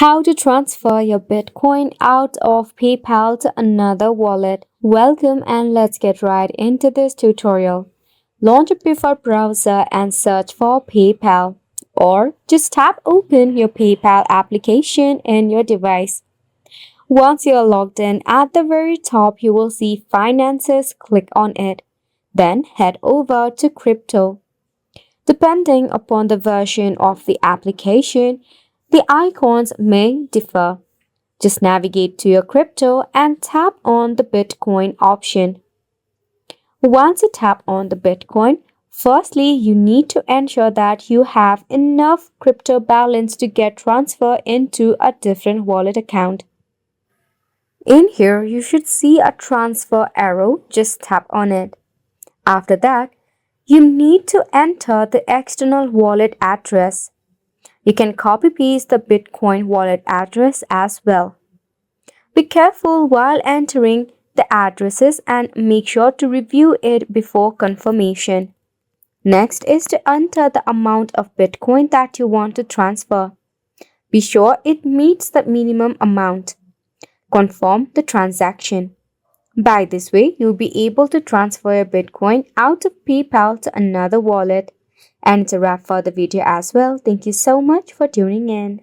How to transfer your Bitcoin out of PayPal to another wallet. Welcome and let's get right into this tutorial. Launch a preferred browser and search for PayPal, or just tap open your PayPal application in your device. Once you're logged in, at the very top you will see Finances. Click on it. Then head over to Crypto. Depending upon the version of the application, the icons may differ. Just navigate to your crypto and tap on the Bitcoin option. Once you tap on the Bitcoin, firstly you need to ensure that you have enough crypto balance to get transfer into a different wallet account. In here, you should see a transfer arrow. Just tap on it. After that, you need to enter the external wallet address. You can copy paste the Bitcoin wallet address as well. Be careful while entering the addresses and make sure to review it before confirmation. Next is to enter the amount of Bitcoin that you want to transfer. Be sure it meets the minimum amount. Confirm the transaction. By this way, you'll be able to transfer your Bitcoin out of PayPal to another wallet. And it's a wrap for the video as well. Thank you so much for tuning in.